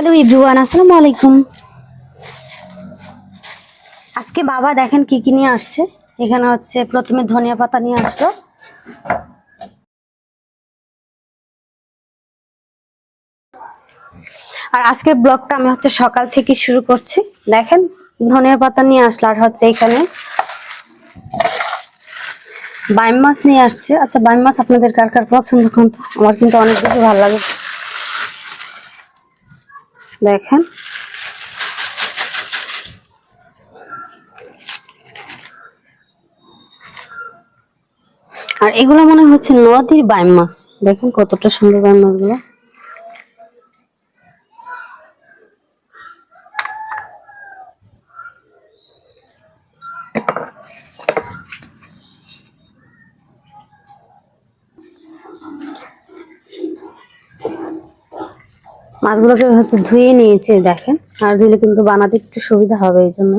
Hello everyone, আসসালামু আলাইকুম। আজকে বাবা দেখেন কি কি নিয়ে আসছে। এখানে হচ্ছে প্রথমে ধনিয়া পাতা নিয়ে আসলো। আর আজকের ব্লগটা আমি হচ্ছে সকাল থেকে শুরু করছি। দেখেন ধনিয়া পাতা নিয়ে আসলো, আর হচ্ছে এখানে বাইম মাছ নিয়ে আসছে। আচ্ছা, বাইম মাছ আপনাদের কার কার পছন্দ? কিন্তু আমার কিন্তু অনেক বেশি ভালো লাগে। দেখেন আর এগুলো মনে হচ্ছে নদীর বাইম মাছ। দেখেন কতটা সুন্দর বাইম মাছগুলো। মাছগুলোকে হচ্ছে ধুয়ে নিয়েছে দেখেন, আর ধুলে কিন্তু বানাতে একটু সুবিধা হবে এই জন্য।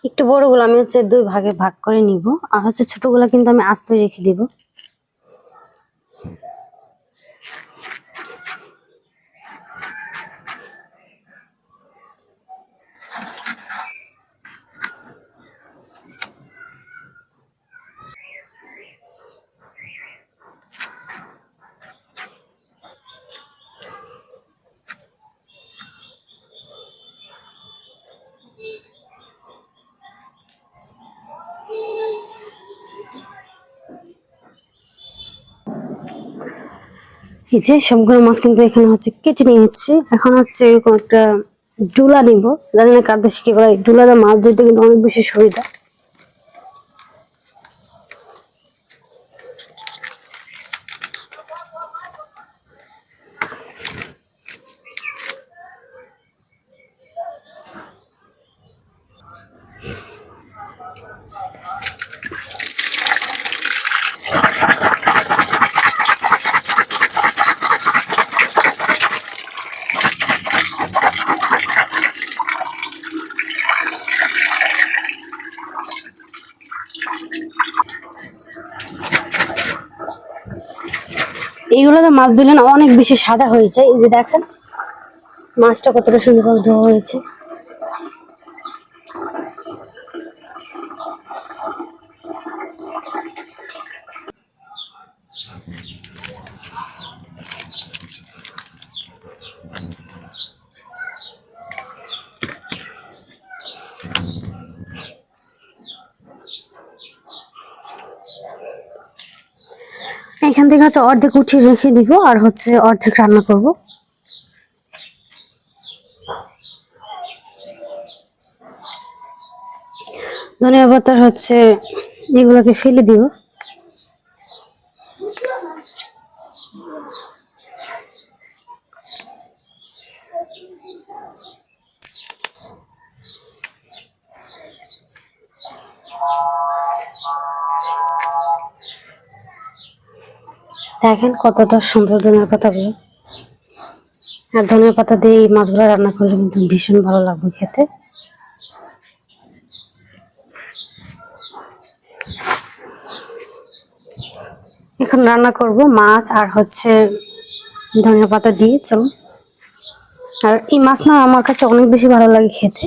একটু বড়গুলো আমি হচ্ছে দুই ভাগে ভাগ করে নিব, আর হচ্ছে ছোটগুলো কিন্তু আমি আস্তই রেখে দিব। এই যে সবগুলো মাছ কিন্তু এখানে হচ্ছে কেটে নিয়েছি। এখন হচ্ছে এরকম একটা ডুলা নিব। জানি না কার দেশে কি বলে, ডুলাতে মাছ দিতে কিন্তু অনেক বেশি সুবিধা। এইগুলোতে মাছ দিলে না অনেক বেশি সাদা হয়ে যায়। এই যে দেখেন মাছটা কতটা সুন্দর ধোয়া হয়েছে। এখান থেকে হচ্ছে অর্ধেক উঠিয়ে রেখে দিব, আর হচ্ছে অর্ধেক রান্না করব। ধনিয়া পাতার হচ্ছে এগুলোকে ফেলে দিব। দেখেন কতটা সুন্দর ধনিয়া পাতাগুলো। আর ধনিয়া পাতা দিয়ে এই মাছগুলো রান্না করলে কিন্তু ভীষণ ভালো লাগবে খেতে। এখন রান্না করব মাছ আর হচ্ছে ধনিয়া পাতা দিয়ে। চলুন। আর এই মাছ না আমার কাছে অনেক বেশি ভালো লাগে খেতে,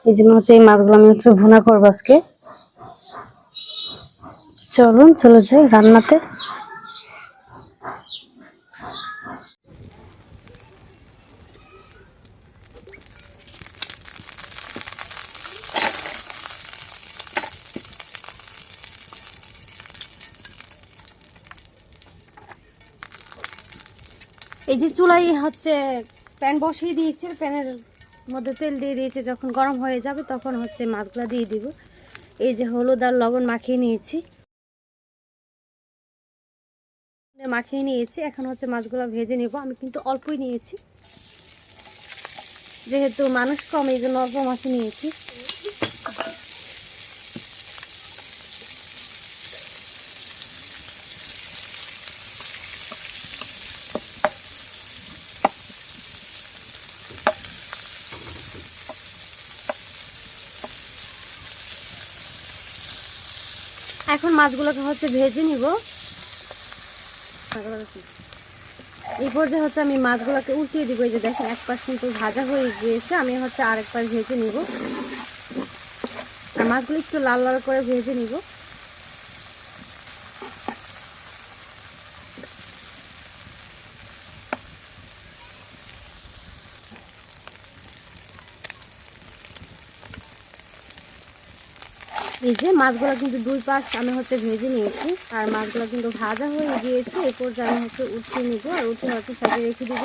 এই জন্য হচ্ছে এই মাছগুলো আমি হচ্ছে ভুনা করবো আজকে। চলুন চলে যাই রান্নাতে। এই যে চুলাই হচ্ছে প্যান বসিয়ে দিয়েছে, প্যানের মধ্যে তেল দিয়ে দিয়েছে, যখন গরম হয়ে যাবে তখন হচ্ছে মাছগুলো দিয়ে দিব। এই যে হলুদ আর লবণ মাখিয়ে নিয়েছি, এখন হচ্ছে মাছগুলো ভেজে নেব। আমি কিন্তু অল্পই নিয়েছি, যেহেতু মানুষ কম এই জন্য অল্প মাছই নিয়েছি। এখন মাছগুলোকে হচ্ছে ভেজে নিব। এই পর্যায়ে হচ্ছে আমি মাছগুলোকে উল্টিয়ে দিব। এই যে দেখেন এক পাশ কিন্তু ভাজা হয়ে গিয়েছে, আমি হচ্ছে আরেক পাশ ভেজে নিব। আর মাছগুলো একটু লাল লাল করে ভেজে নিব। এই যে মাছগুলো কিন্তু দুই পাশ আমি হচ্ছে ভেজে নিয়েছি, আর মাছগুলো কিন্তু ভাজা হয়ে গিয়েছে। এই পর্যায়ে আমি হচ্ছে উঠিয়ে নিব, আর উঠিয়ে হচ্ছে সাইডে রেখে দিব।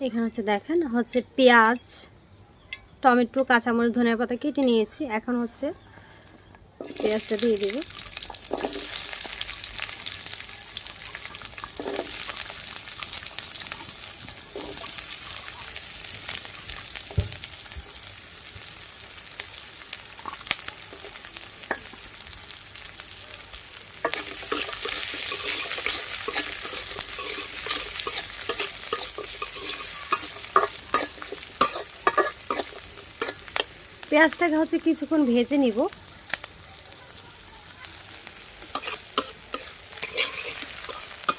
এখানে হচ্ছে দেখেন হচ্ছে পেঁয়াজ, টমেটো, কাঁচামরিচ, ধনিয়া পাতা কেটে নিয়েছি। এখন হচ্ছে পেঁয়াজটা দিয়ে দিব। পেঁয়াজটাকে হচ্ছে কিছুক্ষণ ভেজে নিব।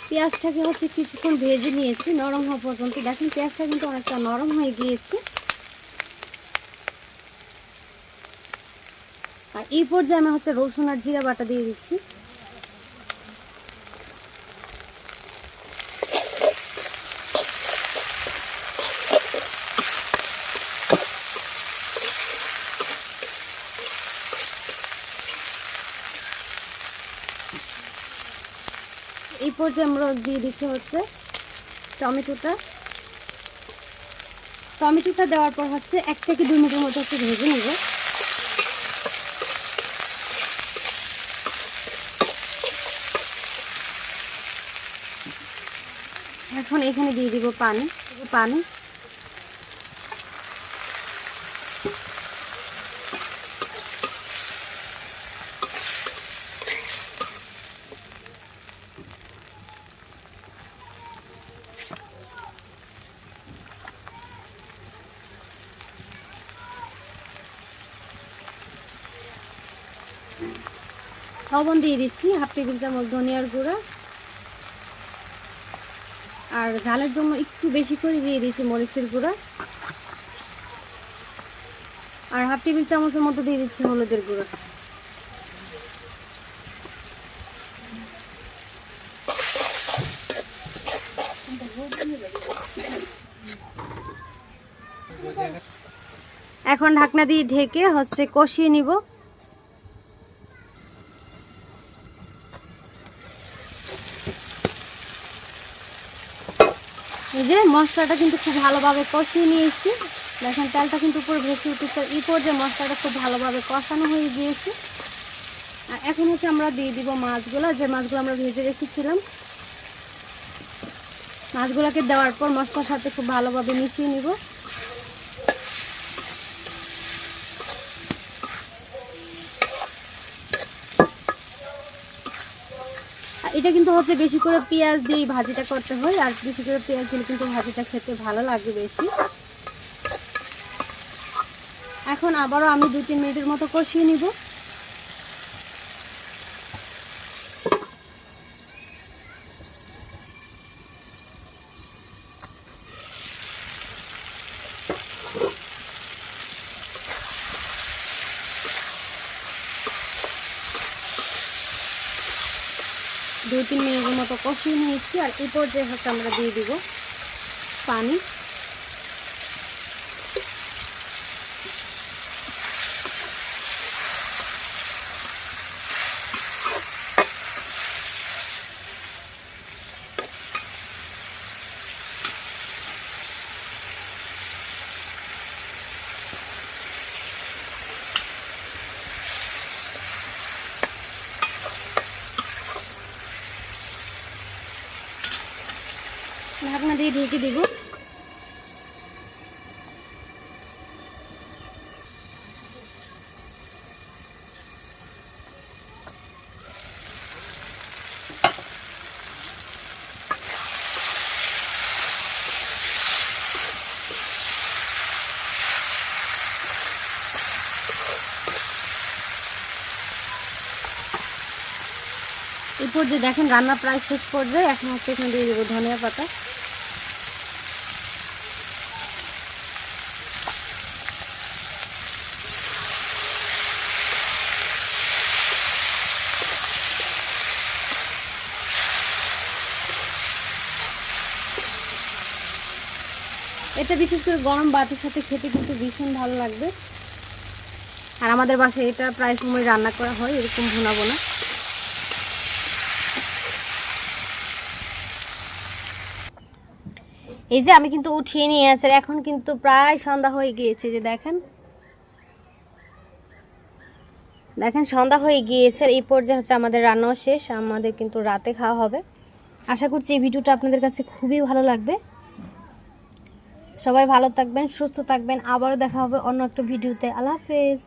পেঁয়াজটাকে হচ্ছে কিছুক্ষণ ভেজে নিয়েছি নরম হওয়া পর্যন্ত। দেখেন পেঁয়াজটা কিন্তু অনেকটা নরম হয়ে গিয়েছে। আর এই পর্যায়ে আমি হচ্ছে রসুন আর জিরা বাটা দিয়ে দিচ্ছি। এই পর্যায়ে আমরা দিয়ে দিচ্ছি হচ্ছে টমেটোটা দেওয়ার পর হচ্ছে 1 থেকে 2 মিনিটের মতো হচ্ছে ভেজে নেব। এখন এখানে দিয়ে দিব পানি। লবণ দিয়ে দিচ্ছি 1/2 টেবিল চামচ, ধনিয়ার গুঁড়া, আর ঝালের জন্য একটু বেশি করে দিয়ে দিচ্ছি মরিচের গুঁড়া, আর 1/2 টেবিল চামচের মতো দিয়ে দিচ্ছি হলুদের গুঁড়া। এখন ঢাকনা দিয়ে ঢেকে হচ্ছে কষিয়ে নিব। এই যে মশলাটা কিন্তু খুব ভালোভাবে কষিয়ে নিয়েছি। দেখেন তেলটা কিন্তু উপরে ভেসে উঠেছে। এই পর্যায়ে মশলাটা খুব ভালোভাবে কষানো হয়ে গিয়েছে। আর এখন হচ্ছে আমরা দিয়ে দিব মাছগুলো, যে মাছগুলো আমরা ভেজে রেখেছিলাম। মাছগুলোকে দেওয়ার পর মশলার সাথে খুব ভালোভাবে মিশিয়ে নিব। এটা কিন্তু হচ্ছে বেশি করে পেঁয়াজ দিয়ে ভাজিটা করতে হয়, আর বেশি করে পেঁয়াজ দিলে কিন্তু ভাজিটা খেতে ভালো লাগে বেশি। এখন আবারও আমি 2-3 মিনিটের মতো কষিয়ে নিব। দুই তিন মিনিটের মতো কষিয়ে নিয়েছি। আর এই পর্যায়ে হচ্ছে আমরা দিয়ে দিব পানি। ঢাকনা দিয়ে ঢেকে দেব। এই পর্যায়ে দেখেন রান্না প্রায় শেষ পর্যায়ে। এখন হচ্ছে এখানে দিয়ে দেবো ধনিয়া পাতা। এটা বিশেষ করে গরম ভাতের সাথে খেতে কিন্তু ভীষণ ভালো লাগবে। আর আমাদের বাসায় এটা প্রায় সময় রান্না করা হয় এরকম ভুনা বোনা। এই যে আমি কিন্তু উঠিয়ে নিয়ে আছি, এখন কিন্তু প্রায় সন্ধ্যা হয়ে গিয়েছে। যে দেখেন দেখেন সন্ধ্যা হয়ে গিয়েছে। এই পর্যায়ে হচ্ছে আমাদের রান্নাও শেষ, আমাদের কিন্তু রাতে খাওয়া হবে। আশা করছি এই ভিডিওটা আপনাদের কাছে খুবই ভালো লাগবে। সবাই ভালো থাকবেন, সুস্থ থাকবেন। আবারও দেখা হবে অন্য একটা ভিডিওতে। আল্লাহ হাফেজ।